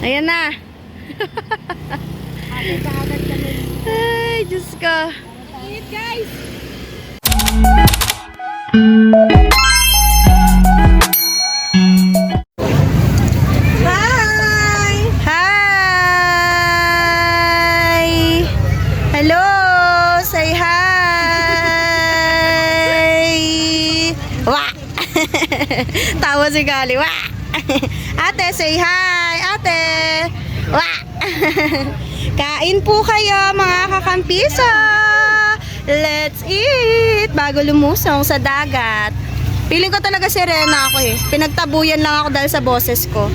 Ayan na. Ay, Diyos ko. Init, guys. Hi! Hi! Hello! Say hi! Wah! Tawa si Gali. Wah! Ate, say hi! Ate! Wah! Kain po kayo mga kakampiso! Let's eat! Bago lumusong sa dagat. Feeling ko talaga sirena ako eh. Pinagtabuyan lang ako dahil sa boses ko.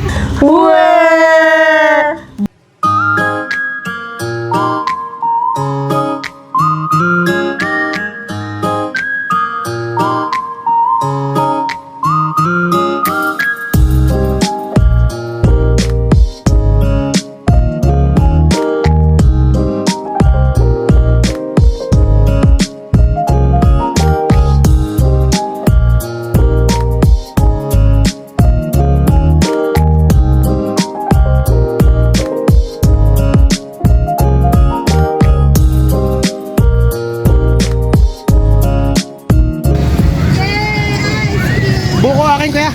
Buko akin kuya.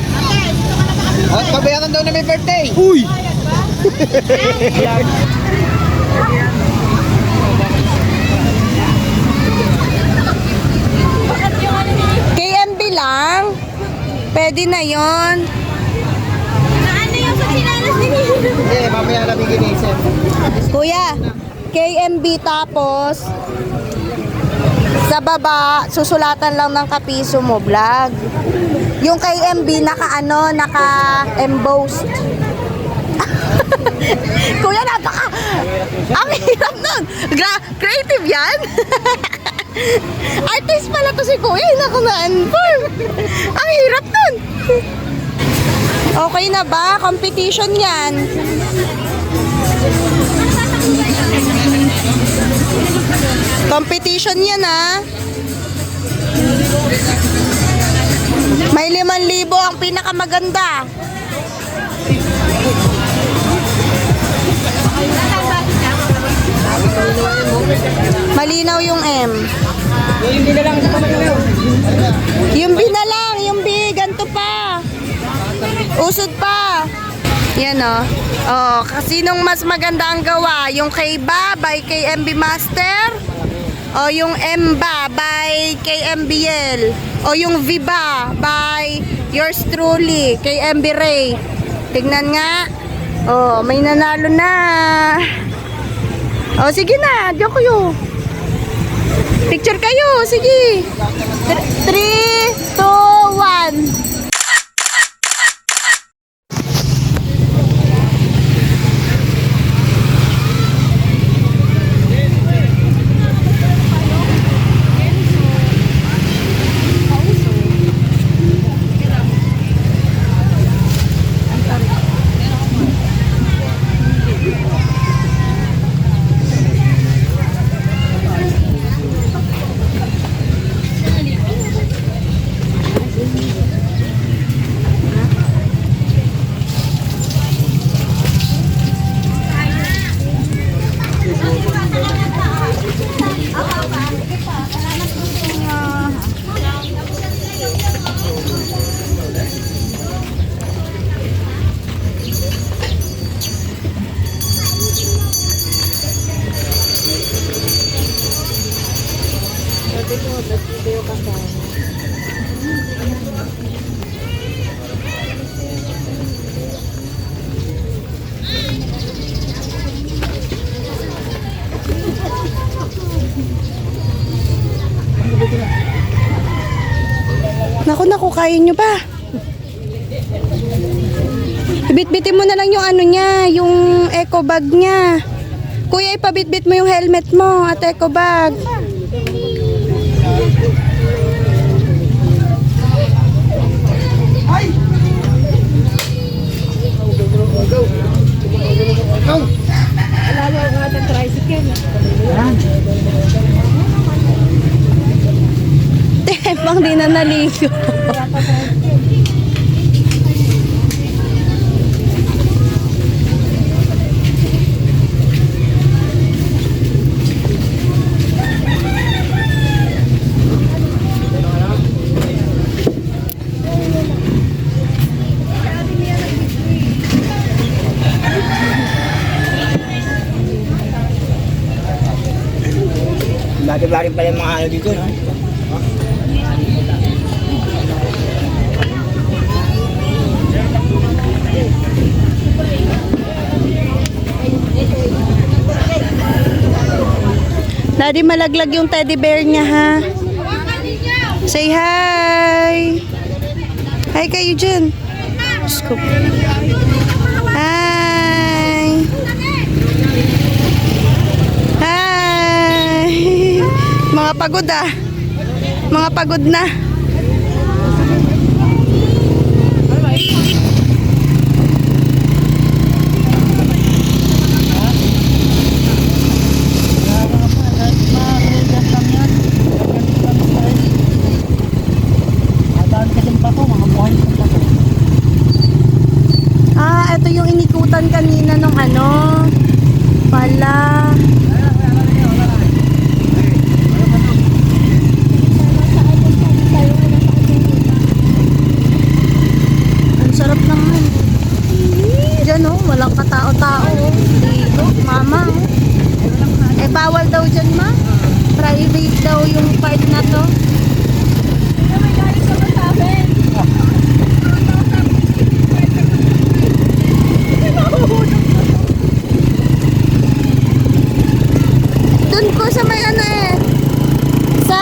At pabayaran daw na may birthday. Uy! KMB lang? Pwede na yon. Ano yung sa sinalas ni Nino? Hindi, mamaya namin ginisip. Kuya, KMB tapos sa baba, susulatan lang ng kapiso mo vlog. Yung KMB naka-embossed. Kuya, ang hirap nun. Creative yan. Artist pala to si Kuya, naka-inform. Ang hirap nun. Okay na ba? Competition yan. Competition yan ha. May 5,000 ang pinakamaganda. Malinaw yung M. Yung hindi na lang. Yung B na lang, yung B, ganito pa. Usod pa. Yan o. Oh, kasinong mas maganda ang gawa? Yung K-Ba by KMB Master? O yung M-Ba by KMBL? O yung V-Ba by yours truly, KMB Ray? Tignan nga. Oh, may nanalo na. Oh, sige na, diyan kayo. Picture kayo, sige. 3, 2, 1. Naku, kaya nyo ba? Ibit-bitin mo na lang yung ano niya, yung eco bag niya. Kuya, ipabit-bit mo yung helmet mo at eco bag. Alala ko nga ng tricycle. Tepang di na naligo. iba rin pala yung mga ano dito, no? Daddy, malaglag yung teddy bear niya, ha? Say hi! Hi kayo dyan. Scoop. Hi! Hi! Mga pagod ah. Mga pagod na. Ah, ito yung inikutan kanina nung ano. Pala. Ang sarap naman. Diyan oh, walang katao-tao. Dito, mama. Eh, bawal daw dyan, ma. Private daw yung part na to. Doon ko sa may ano eh. Sa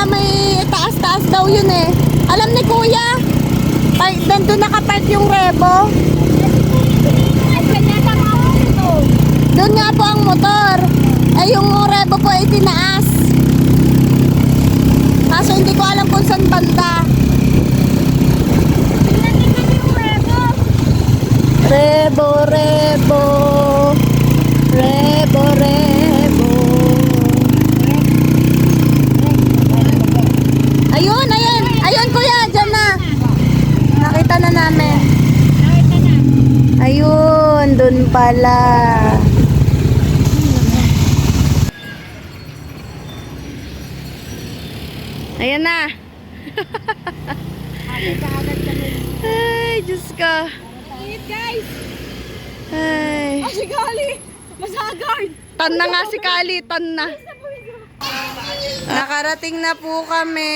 may taas-taas daw yun eh. Alam ni kuya. Doon nakapark yung rebo. Doon nga po ang motor. Eh yung rebo po ay tinaas. Kaso hindi ko alam kung saan banda. Rebo, rebo. Rebo, rebo. Ayun, ayun. Ayun kuya, dyan na. Nakita na namin. Ayun, dun pala. Ayan na. Ay, Diyos ko. Init guys! Ay. Si Gali! Masagard! Tan na nga si Kali, tan na. Nakarating na po kami.